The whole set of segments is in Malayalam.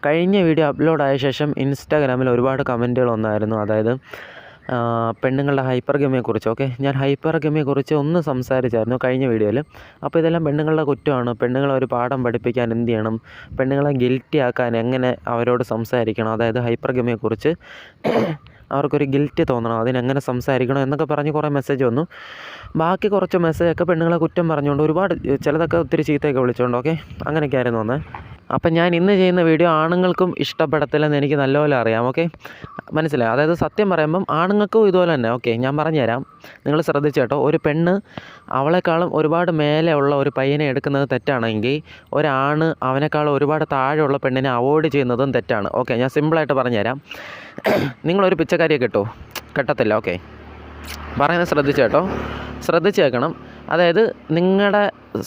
കഴിഞ്ഞ വീഡിയോ അപ്ലോഡായ ശേഷം ഇൻസ്റ്റാഗ്രാമിൽ ഒരുപാട് കമൻറ്റുകൾ വന്നായിരുന്നു. അതായത് പെണ്ണുങ്ങളുടെ ഹൈപ്പർഗമിയെക്കുറിച്ച്. ഓക്കെ, ഞാൻ ഹൈപ്പർഗമിയെക്കുറിച്ച് ഒന്ന് സംസാരിച്ചായിരുന്നു കഴിഞ്ഞ വീഡിയോയിൽ. അപ്പോൾ ഇതെല്ലാം പെണ്ണുങ്ങളുടെ കുറ്റമാണ്. പെണ്ണുങ്ങളെ ഒരു പാഠം പഠിപ്പിക്കാൻ എന്ത് ചെയ്യണം, പെണ്ണുങ്ങളെ ഗിൽറ്റി ആക്കാൻ എങ്ങനെ അവരോട് സംസാരിക്കണം, അതായത് ഹൈപ്പർഗമിയെക്കുറിച്ച് അവർക്കൊരു ഗിൽറ്റ് തോന്നണം, അതിനെങ്ങനെ സംസാരിക്കണം എന്നൊക്കെ പറഞ്ഞ് കുറേ മെസ്സേജ് വന്നു. ബാക്കി കുറച്ച് മെസ്സേജൊക്കെ പെണ്ണുങ്ങളെ കുറ്റം പറഞ്ഞുകൊണ്ട് ഒരുപാട്, ചിലതൊക്കെ ഒത്തിരി ചീത്തയൊക്കെ വിളിച്ചുകൊണ്ട്. ഓക്കെ, അങ്ങനെയൊക്കെ ആയിരുന്നു വന്നത്. അപ്പം ഞാൻ ഇന്ന് ചെയ്യുന്ന വീഡിയോ ആണുങ്ങൾക്കും ഇഷ്ടപ്പെടത്തില്ലെന്ന് എനിക്ക് നല്ലപോലെ അറിയാം. ഓക്കെ, മനസ്സിലായി. അതായത് സത്യം പറയുമ്പം ആണുങ്ങൾക്കും ഇതുപോലെ തന്നെ. ഓക്കെ, ഞാൻ പറഞ്ഞുതരാം, നിങ്ങൾ ശ്രദ്ധിച്ചു കേട്ടോ. ഒരു പെണ്ണ് അവളെക്കാളും ഒരുപാട് മേലെ ഉള്ള ഒരു പയ്യനെ എടുക്കുന്നത് തെറ്റാണെങ്കിൽ, ഒരാണ് അവനേക്കാളും ഒരുപാട് താഴെയുള്ള പെണ്ണിനെ അവോയ്ഡ് ചെയ്യുന്നതും തെറ്റാണ്. ഓക്കെ, ഞാൻ സിമ്പിളായിട്ട് പറഞ്ഞുതരാം. നിങ്ങളൊരു പിച്ചക്കാരിയെ കെട്ടത്തില്ല. ഓക്കെ, പറയുന്നത് ശ്രദ്ധിച്ചു കേട്ടോ, ശ്രദ്ധിച്ച് കേൾക്കണം. അതായത് നിങ്ങളുടെ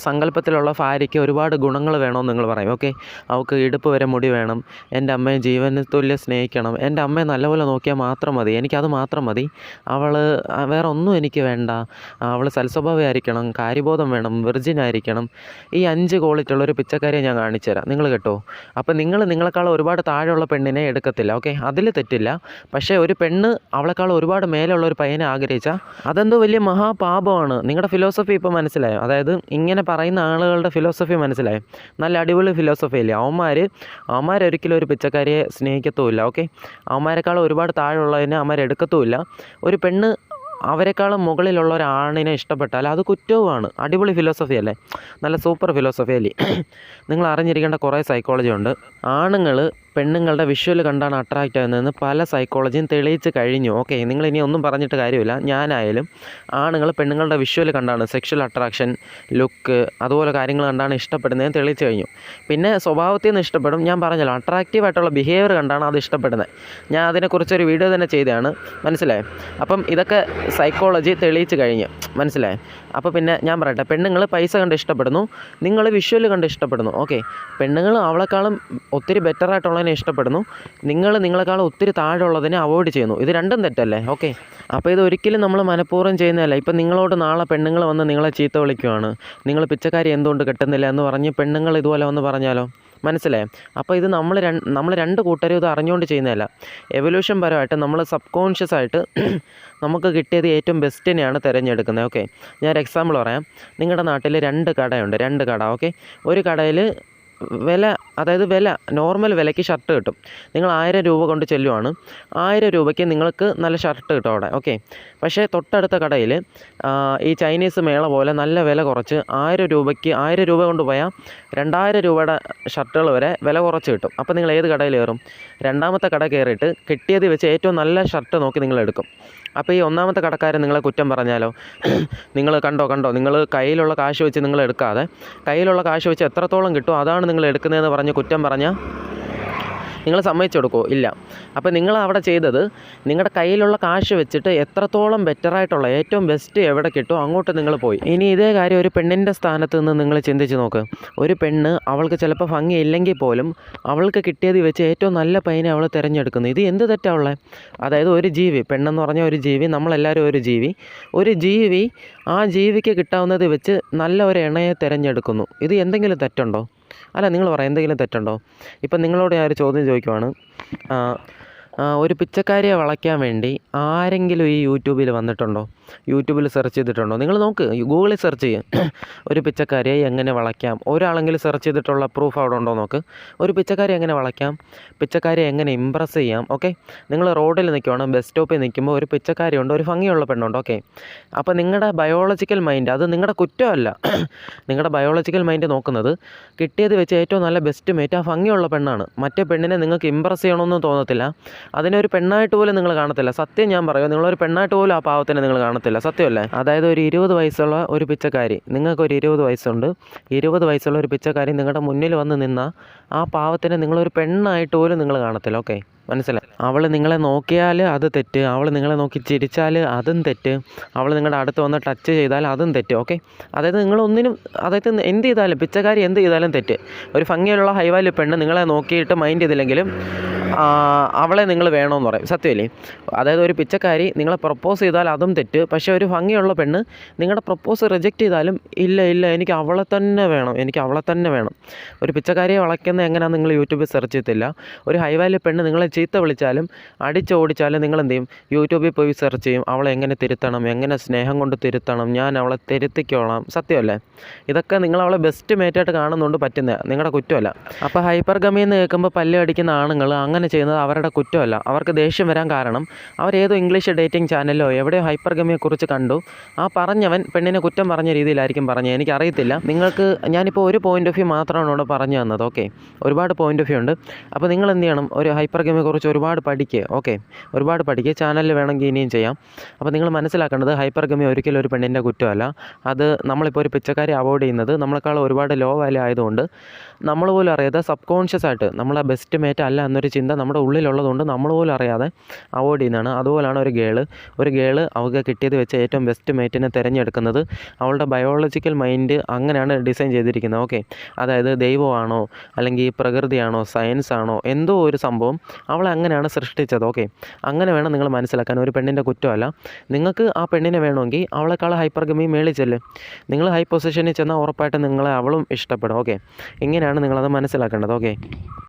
സങ്കല്പത്തിലുള്ള ഭാര്യയ്ക്ക് ഒരുപാട് ഗുണങ്ങൾ വേണമെന്ന് നിങ്ങൾ പറയും. ഓക്കെ, അവൾക്ക് ഇടുപ്പ് വരെ മുടി വേണം, എൻ്റെ അമ്മയെ ജീവന് തുല്യം സ്നേഹിക്കണം, എൻ്റെ അമ്മയെ നല്ലപോലെ നോക്കിയാൽ മാത്രം മതി, എനിക്കത് മാത്രം മതി, അവൾ വേറെ ഒന്നും എനിക്ക് വേണ്ട, അവൾ സൽസ്വഭാവമായിരിക്കണം, കാര്യബോധം വേണം, വിർജിൻ ആയിരിക്കണം. ഈ 5 ക്വാളിറ്റി ഉള്ളൊരു പിച്ചക്കാരിയെ ഞാൻ കാണിച്ചു തരാം, നിങ്ങൾ കേട്ടോ. അപ്പോൾ നിങ്ങളെക്കാളും ഒരുപാട് താഴെയുള്ള പെണ്ണിനെ എടുക്കത്തില്ല. ഓക്കെ, അതിൽ തെറ്റില്ല. പക്ഷേ ഒരു പെണ്ണ് അവളെക്കാളും ഒരുപാട് മേലുള്ള ഒരു പയ്യനെ ആഗ്രഹിച്ചാൽ അതെന്തോ വലിയ മഹാപാപമാണ്. നിങ്ങളുടെ ഫിലോസഫി ഇപ്പോൾ മനസ്സിലായോ? അതായത് ഇങ്ങനെ പറയുന്ന ആളുകളുടെ ഫിലോസഫി മനസ്സിലായോ? നല്ല അടിപൊളി ഫിലോസഫി അല്ലേ. അവന്മാരൊരിക്കലും ഒരു പിച്ചക്കാരിയെ സ്നേഹിക്കത്തുമില്ല. ഓക്കെ, അവന്മാരെക്കാളും ഒരുപാട് താഴെയുള്ളതിനെ അവന്മാരെടുക്കത്തുമില്ല. ഒരു പെണ്ണ് അവരെക്കാളും മുകളിലുള്ള ഒരാണിനെ ഇഷ്ടപ്പെട്ടാൽ അത് കുറ്റവുമാണ്. അടിപൊളി ഫിലോസഫി അല്ലേ, നല്ല സൂപ്പർ ഫിലോസഫി അല്ലേ. നിങ്ങൾ അറിഞ്ഞിരിക്കേണ്ട കുറേ സൈക്കോളജി ഉണ്ട്. ആണുങ്ങൾ പെണ്ണുങ്ങളുടെ വിഷ്വൽ കണ്ടാണ് അട്രാക്റ്റ് ആകുന്നതെന്ന് പല സൈക്കോളജിയും തെളിയിച്ച് കഴിഞ്ഞു. ഓക്കെ, നിങ്ങളിനി ഒന്നും പറഞ്ഞിട്ട് കാര്യമില്ല. ഞാനായാലും ആണുങ്ങൾ പെണ്ണുങ്ങളുടെ വിഷ്വൽ കണ്ടാണ് സെക്ഷൽ അട്രാക്ഷൻ, ലുക്ക്, അതുപോലെ കാര്യങ്ങൾ കണ്ടാണ് ഇഷ്ടപ്പെടുന്നതെന്ന് തെളിയിച്ച് കഴിഞ്ഞു. പിന്നെ സ്വഭാവത്തിൽ നിന്ന് ഇഷ്ടപ്പെടും. ഞാൻ പറഞ്ഞല്ലോ, അട്രാക്റ്റീവായിട്ടുള്ള ബിഹേവിയർ കണ്ടാണ് അത് ഇഷ്ടപ്പെടുന്നത്. ഞാൻ അതിനെക്കുറിച്ചൊരു വീഡിയോ തന്നെ ചെയ്തതാണ്, മനസ്സിലായോ? അപ്പം ഇതൊക്കെ സൈക്കോളജി തെളിയിച്ച് കഴിഞ്ഞു, മനസ്സിലായോ? അപ്പോൾ പിന്നെ ഞാൻ പറയട്ടെ, പെണ്ണുങ്ങൾ പൈസ കണ്ട് ഇഷ്ടപ്പെടുന്നു, നിങ്ങൾ വിഷ്വൽ കണ്ട് ഇഷ്ടപ്പെടുന്നു. ഓക്കെ, പെണ്ണുങ്ങൾ അവളെക്കാളും ഒത്തിരി ബെറ്ററായിട്ടുള്ളതിനെ ഇഷ്ടപ്പെടുന്നു, നിങ്ങളെക്കാളും ഒത്തിരി താഴെയുള്ളതിനെ അവോയ്ഡ് ചെയ്യുന്നു. ഇത് രണ്ടും തെറ്റല്ലേ? ഓക്കെ, അപ്പോൾ ഇത് ഒരിക്കലും നമ്മൾ മനഃപൂർവ്വം ചെയ്യുന്നതല്ല. ഇപ്പം നിങ്ങളോട് നാളെ പെണ്ണുങ്ങൾ വന്ന് നിങ്ങളെ ചീത്ത വിളിക്കുവാണ്, നിങ്ങൾ പിച്ചക്കാരി എന്തുകൊണ്ട് കിട്ടുന്നില്ല എന്ന് പറഞ്ഞ് പെണ്ണുങ്ങൾ ഇതുപോലെ വന്ന് പറഞ്ഞാലോ? മനസ്സിലായോ? അപ്പോൾ ഇത് നമ്മൾ രണ്ട് കൂട്ടരും ഇത് അറിഞ്ഞുകൊണ്ട് ചെയ്യുന്നതല്ല. എവല്യൂഷൻ പരമായിട്ട് നമ്മൾ സബ് കോൺഷ്യസ് ആയിട്ട് നമുക്ക് കിട്ടിയത് ഏറ്റവും ബെസ്റ്റിനെയാണ് തിരഞ്ഞെടുക്കുന്നത്. ഓക്കെ, ഞാനൊരു എക്സാമ്പിൾ പറയാം. നിങ്ങളുടെ നാട്ടിൽ 2 കടയുണ്ട്, 2 കട. ഓക്കെ, ഒരു കടയിൽ വില നോർമൽ വിലയ്ക്ക് ഷർട്ട് കിട്ടും. നിങ്ങൾ 1000 രൂപ കൊണ്ട് ചെല്ലുവാണ്, 1000 രൂപയ്ക്ക് നിങ്ങൾക്ക് നല്ല ഷർട്ട് കിട്ടും അവിടെ. ഓക്കെ, പക്ഷേ തൊട്ടടുത്ത കടയിൽ ഈ ചൈനീസ് മേള പോലെ നല്ല വില കുറച്ച് 1000 രൂപ കൊണ്ട് പോയാൽ 2000 രൂപയുടെ ഷർട്ടുകൾ വരെ വില കുറച്ച് കിട്ടും. അപ്പോൾ നിങ്ങൾ ഏത് കടയിൽ കയറും? രണ്ടാമത്തെ കട കയറിയിട്ട് കിട്ടിയത് വെച്ച് ഏറ്റവും നല്ല ഷർട്ട് നോക്കി നിങ്ങൾ എടുക്കും. അപ്പോൾ ഈ ഒന്നാമത്തെ കടക്കാരൻ നിങ്ങളെ കുറ്റം പറഞ്ഞാലോ? നിങ്ങൾ കണ്ടോ നിങ്ങൾ കയ്യിലുള്ള കാശ് വെച്ച് നിങ്ങൾ എടുക്കാതെ കയ്യിലുള്ള കാശ് വെച്ച് എത്രത്തോളം കിട്ടും അതാണ് നിങ്ങൾ എടുക്കുന്നതെന്ന് പറഞ്ഞ് കുറ്റം പറഞ്ഞാൽ നിങ്ങൾ സമ്മതിച്ചു കൊടുക്കുമോ? ഇല്ല. അപ്പോൾ നിങ്ങൾ അവിടെ ചെയ്തത്, നിങ്ങളുടെ കയ്യിലുള്ള കാശ് വെച്ചിട്ട് എത്രത്തോളം ബെറ്ററായിട്ടുള്ള ഏറ്റവും ബെസ്റ്റ് എവിടെ കിട്ടുമോ അങ്ങോട്ട് നിങ്ങൾ പോയി. ഇനി ഇതേ കാര്യം ഒരു പെണ്ണിൻ്റെ സ്ഥാനത്ത് നിന്ന് നിങ്ങൾ ചിന്തിച്ച് നോക്ക്. ഒരു പെണ്ണ് അവൾക്ക് ചിലപ്പോൾ ഭംഗിയില്ലെങ്കിൽ പോലും അവൾക്ക് കിട്ടിയത് വെച്ച് ഏറ്റവും നല്ല പയ്യനെ അവൾ തിരഞ്ഞെടുക്കുന്നു. ഇത് എന്ത് തെറ്റാവുള്ളത്? അതായത് ഒരു ജീവി, പെണ്ണെന്ന് പറഞ്ഞാൽ ഒരു ജീവി, നമ്മളെല്ലാവരും ഒരു ജീവി ആ ജീവിക്ക് കിട്ടാവുന്നത് വെച്ച് നല്ല ഒരു ഇണയെ തിരഞ്ഞെടുക്കുന്നു. ഇത് എന്തെങ്കിലും തെറ്റുണ്ടോ? അല്ല, നിങ്ങൾ പറയാം, എന്തെങ്കിലും തെറ്റുണ്ടോ? ഇപ്പം നിങ്ങളോട് ഞാൻ ഒരു ചോദ്യം ചോദിക്കുവാണ്. ഒരു പിച്ചക്കാരിയെ വളയ്ക്കാൻ വേണ്ടി ആരെങ്കിലും ഈ യൂട്യൂബിൽ വന്നിട്ടുണ്ടോ? യൂട്യൂബിൽ സെർച്ച് ചെയ്തിട്ടുണ്ടോ? നിങ്ങൾ നോക്ക്, ഗൂഗിളിൽ സെർച്ച് ചെയ്യും, ഒരു പിച്ചക്കാരിയെ എങ്ങനെ വളയ്ക്കാം. ഒരാളെങ്കിലും സെർച്ച് ചെയ്തിട്ടുള്ള പ്രൂഫ് അവിടെ ഉണ്ടോ നോക്ക്. ഒരു പിച്ചക്കാരിയെ എങ്ങനെ വളയ്ക്കാം, പിച്ചക്കാരിയെ എങ്ങനെ ഇമ്പ്രസ് ചെയ്യാം. ഓക്കെ, നിങ്ങൾ റോഡിൽ നിൽക്കുവാണ്, ബസ് സ്റ്റോപ്പിൽ നിൽക്കുമ്പോൾ ഒരു പിച്ചക്കാരിയുണ്ട്, ഒരു ഭംഗിയുള്ള പെണ്ണുണ്ട്. ഓക്കെ, അപ്പോൾ നിങ്ങളുടെ ബയോളജിക്കൽ മൈൻഡ്, അത് നിങ്ങളുടെ കുറ്റമല്ല, നിങ്ങളുടെ ബയോളജിക്കൽ മൈൻഡ് നോക്കുന്നത് കിട്ടിയത് വെച്ച് ഏറ്റവും നല്ല ബെസ്റ്റ് മേറ്റ് ആ ഭംഗിയുള്ള പെണ്ണാണ്. മറ്റേ പെണ്ണിനെ നിങ്ങൾക്ക് ഇമ്പ്രസ് ചെയ്യണമെന്നും തോന്നത്തില്ല, അതിനൊരു പെണ്ണായിട്ട് പോലും നിങ്ങൾ കാണത്തില്ല. സത്യം ഞാൻ പറയുക, നിങ്ങളൊരു പെണ്ണായിട്ട് പോലും ആ പാവത്തിനെ നിങ്ങൾ കാണത്തില്ല. സത്യമല്ലേ? അതായത് ഒരു 20 വയസ്സുള്ള ഒരു പിച്ചക്കാരി, നിങ്ങൾക്കൊരു 20 വയസ്സുണ്ട്, 20 വയസ്സുള്ള ഒരു പിച്ചക്കാരി നിങ്ങളുടെ മുന്നിൽ വന്ന് നിന്നാൽ ആ പാവത്തിനെ നിങ്ങളൊരു പെണ്ണായിട്ട് പോലും നിങ്ങൾ കാണത്തില്ല. ഓക്കെ, മനസ്സിലായി? അവൾ നിങ്ങളെ നോക്കിയാൽ അത് തെറ്റ്, അവൾ നിങ്ങളെ നോക്കി ചിരിച്ചാൽ അതും തെറ്റ്, അവൾ നിങ്ങളുടെ അടുത്ത് വന്ന് ടച്ച് ചെയ്താൽ അതും തെറ്റ്. ഓക്കെ, അതായത് നിങ്ങളൊന്നിനും, അതായത് എന്ത് ചെയ്താലും, പിച്ചക്കാരി എന്ത് ചെയ്താലും തെറ്റ്. ഒരു ഭംഗിയുള്ള ഹൈ വാല്യൂ പെണ്ണ് നിങ്ങളെ നോക്കിയിട്ട് മൈൻഡ് ചെയ്തില്ലെങ്കിലും അവളെ നിങ്ങൾ വേണമെന്ന് പറയും. സത്യമല്ലേ? അതായത് ഒരു പിച്ചക്കാരി നിങ്ങളെ പ്രപ്പോസ് ചെയ്താൽ അതും തെറ്റ്. പക്ഷേ ഒരു ഭംഗിയുള്ള പെണ്ണ് നിങ്ങളുടെ പ്രപ്പോസ് റിജക്റ്റ് ചെയ്താലും ഇല്ല ഇല്ല എനിക്ക് അവളെ തന്നെ വേണം, എനിക്ക് അവളെ തന്നെ വേണം. ഒരു പിച്ചക്കാരിയെ വളയ്ക്കുന്നത് എങ്ങനെയാണെന്ന് നിങ്ങൾ യൂട്യൂബിൽ സെർച്ച് ചെയ്തില്ല. ഒരു ഹൈ വാല്യൂ പെണ്ണ് നിങ്ങളെ ചീത്ത വിളിച്ചാലും അടിച്ചോടിച്ചാലും നിങ്ങൾ എന്ത് ചെയ്യും? യൂട്യൂബിൽ പോയി സെർച്ച് ചെയ്യും. അവളെ എങ്ങനെ തിരുത്തണം, എങ്ങനെ സ്നേഹം കൊണ്ട് തിരുത്തണം, ഞാൻ അവളെ തിരുത്തിക്കോളാം. സത്യമല്ലേ? ഇതൊക്കെ നിങ്ങൾ അവളെ ബെസ്റ്റ് മേറ്റായിട്ട് കാണുന്നതുകൊണ്ട് പറ്റുന്ന നിങ്ങളുടെ കുറ്റമല്ല. അപ്പോൾ ഹൈപ്പർ ഗമി എന്ന് കേൾക്കുമ്പോൾ പല്ല് അടിക്കുന്ന ആണുങ്ങൾ അങ്ങനെ ചെയ്യുന്നത് അവരുടെ കുറ്റമല്ല. അവർക്ക് ദേഷ്യം വരാൻ കാരണം അവരേതോ ഇംഗ്ലീഷ് ഡേറ്റിംഗ് ചാനലിലോ എവിടെയോ ഹൈപ്പർ ഗമിയെക്കുറിച്ച് കണ്ടു. ആ പറഞ്ഞവൻ പെണ്ണിനെ കുറ്റം പറഞ്ഞ രീതിയിലായിരിക്കും പറഞ്ഞത്. എനിക്കറിയത്തില്ല. നിങ്ങൾക്ക് ഞാനിപ്പോൾ ഒരു പോയിൻ്റ് ഓഫ് വ്യൂ മാത്രമാണ് ഇവിടെ പറഞ്ഞു തന്നത്. ഓക്കെ, ഒരുപാട് പോയിൻ്റ് ഓഫ് വ്യൂ ഉണ്ട്. അപ്പോൾ നിങ്ങൾ എന്ത് ചെയ്യണം? ഒരു ഹൈപ്പർ ഗമിയെക്കുറിച്ച് ഒരുപാട് പഠിക്കുക. ഓക്കെ, ഒരുപാട് പഠിക്കുക. ചാനലിൽ വേണമെങ്കിൽ ഇനിയും ചെയ്യാം. അപ്പോൾ നിങ്ങൾ മനസ്സിലാക്കേണ്ടത് ഹൈപ്പർ ഗമി ഒരിക്കലും ഒരു പെണ്ണിൻ്റെ കുറ്റമല്ല. അത് നമ്മളിപ്പോൾ ഒരു പിച്ചക്കാരെ അവോയ്ഡ് ചെയ്യുന്നത് നമ്മളെക്കാൾ ഒരുപാട് ലോ വാല്യൂ ആയതുകൊണ്ട് നമ്മൾ പോലും അറിയാതെ സബ് കോൺഷ്യസ് ആയിട്ട് നമ്മളെ ബെസ്റ്റ് മേറ്റ് അല്ല എന്നൊരു ചിന്ത നമ്മുടെ ഉള്ളിലുള്ളതുകൊണ്ട് നമ്മൾ പോലും അറിയാതെ അവോയ്ഡ് ചെയ്യുന്നതാണ്. അതുപോലാണ് ഒരു ഗേള് അവൾക്ക് കിട്ടിയത് വെച്ച് ഏറ്റവും ബെസ്റ്റ് മേറ്റിനെ തിരഞ്ഞെടുക്കുന്നത്. അവളുടെ ബയോളജിക്കൽ മൈൻഡ് അങ്ങനെയാണ് ഡിസൈൻ ചെയ്തിരിക്കുന്നത്. ഓക്കെ, അതായത് ദൈവമാണോ അല്ലെങ്കിൽ പ്രകൃതിയാണോ സയൻസ് ആണോ എന്തോ ഒരു സംഭവം അവളെ അങ്ങനെയാണ് സൃഷ്ടിച്ചത്. ഓക്കെ, അങ്ങനെ വേണം നിങ്ങൾ മനസ്സിലാക്കാൻ. ഒരു പെണ്ണിൻ്റെ കുറ്റമല്ല. നിങ്ങൾക്ക് ആ പെണ്ണിനെ വേണമെങ്കിൽ അവളെക്കാൾ ഹൈപ്പർ ഗമി മേളിൽ ചെല്ല്. നിങ്ങൾ ഹൈ പൊസിഷനിൽ ചെന്നാൽ ഉറപ്പായിട്ടും നിങ്ങളെ അവളും ഇഷ്ടപ്പെടും. ഓക്കെ, ഇങ്ങനെയാണ് നിങ്ങളത് മനസ്സിലാക്കേണ്ടത്. ഓക്കെ.